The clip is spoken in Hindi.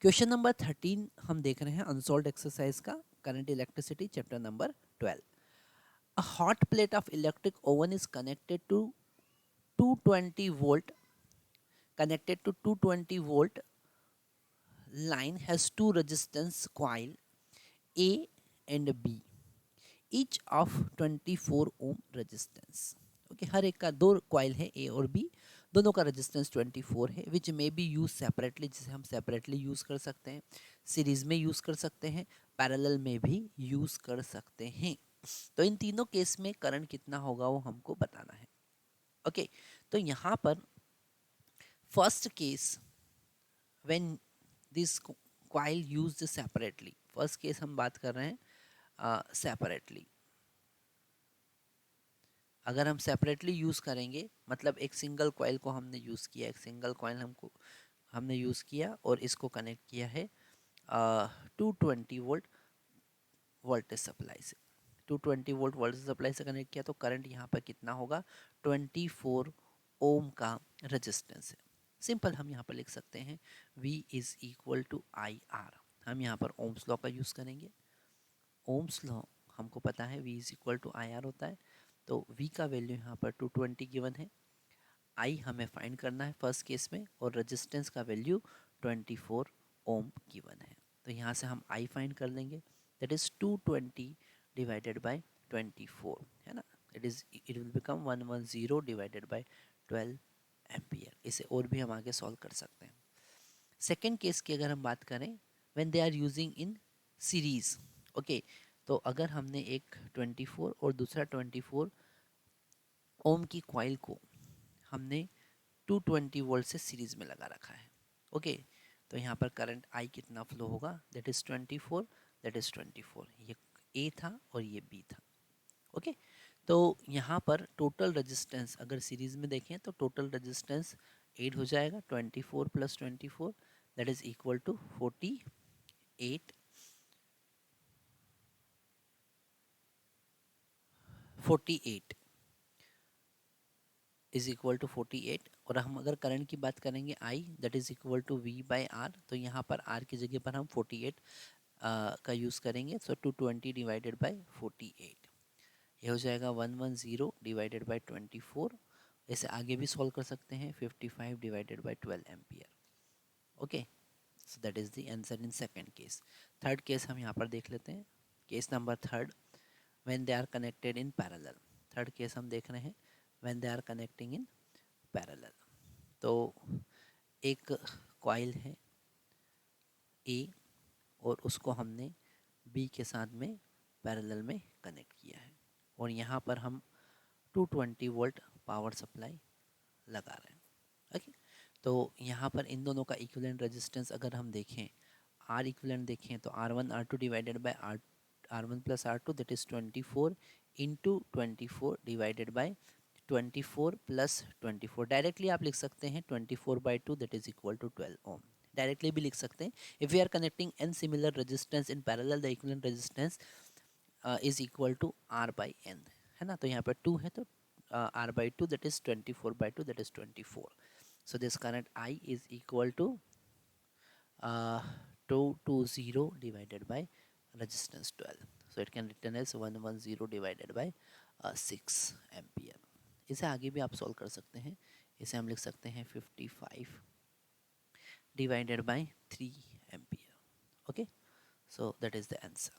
क्वेश्चन नंबर 13 हम देख रहे हैं अनसॉल्व्ड एक्सरसाइज का, current electricity chapter number 12। A hot plate of electric oven is connected to 220 volt connected to 220 volt line has two resistance coil A and B, each of 24 ohm resistance। Okay, हर एक का दो कॉइल है ए और बी, दोनों का रेजिस्टेंस 24 है, विच मे बी यूज सेपरेटली, जिसे हम सेपरेटली यूज कर सकते हैं, सीरीज में यूज कर सकते हैं, पैरेलल में भी यूज कर सकते हैं। तो इन तीनों केस में करंट कितना होगा वो हमको बताना है। ओके, तो यहाँ पर first case when this coil used separately, first case हम बात कर रहे हैं सेपरेटली। अगर हम सेपरेटली यूज़ करेंगे मतलब एक सिंगल कॉइल को हमने यूज़ किया, एक सिंगल कॉइल हमने यूज़ किया और इसको कनेक्ट किया है 220 वोल्ट वोल्टेज सप्लाई से, 220 वोल्ट वोल्टेज सप्लाई से कनेक्ट किया, तो करंट यहाँ पर कितना होगा, 24 ओम का रेजिस्टेंस है। सिंपल हम यहाँ पर लिख सकते हैं V is equal to I R. हम यहाँ पर ओम्स लॉ का यूज़ करेंगे। ओम्स लॉ हमको पता है V is equal to I R होता है, तो V का वैल्यू यहाँ पर 220 गिवन है, I हमें फाइंड करना है फर्स्ट केस में, और रेजिस्टेंस का वैल्यू 24 ओम गिवन है। तो यहाँ से हम I फाइंड कर लेंगे, दैट इज 220 डिवाइडेड बाय 24, है ना, it will become 110 divided by 12 ampere. इसे और भी हम आगे सॉल्व कर सकते हैं। सेकेंड केस की अगर हम बात करें, when they are using in series, okay, तो अगर हमने एक 24 और दूसरा 24 ओम की कॉइल को हमने 220 वोल्ट से सीरीज में लगा रखा है, ओके, तो यहाँ पर करंट आई कितना फ्लो होगा, दैट इज 24, दैट इज 24, ये ए था और ये बी था, ओके। तो यहाँ पर टोटल रेजिस्टेंस अगर सीरीज में देखें तो टोटल रेजिस्टेंस 8 हो जाएगा, 24 plus 24 that is equal to 48, 48 is equal to 48। और हम अगर करंट की बात करेंगे I that is equal to V by R, तो यहाँ पर आर की जगह पर हम 48 का यूज़ करेंगे, सो 220 डिवाइडेड बाई 48, ये हो जाएगा 110 डिवाइडेड बाई 24। इसे आगे भी सॉल्व कर सकते हैं, 55 divided by 12 ampere, okay. So that is the answer in second case. Third case हम यहाँ पर देख लेते हैं, case number third, when they are connected in parallel. Third case हम देख रहे हैं when they are connecting in parallel. तो एक कॉइल है ए और उसको हमने बी के साथ में पैरेलल में कनेक्ट किया है, और यहाँ पर हम 220 वोल्ट पावर सप्लाई लगा रहे हैं, ओके। तो यहाँ पर इन दोनों का इक्विवेलेंट रेजिस्टेंस अगर हम देखें, आर इक्विवेलेंट देखें तो R1 R2 divided by R1 plus R2 that is 24 into 24 divided by 24 plus 24। Directly आप लिख सकते हैं 24/2 that is equal to 12 ohm, directly भी लिख सकते हैं। If we are connecting n similar resistance in parallel the equivalent resistance is equal to R by n, है ना, तो यहाँ पर 2 है तो R/2 that is 24/2 that is 24. So this current I is equal to 220 divided by resistance 12. So it can written as 110 divided by 6 ampere. इसे आगे भी आप सॉल्व कर सकते हैं, इसे हम लिख सकते हैं 55 divided by 3 ampere, okay. So that is the answer.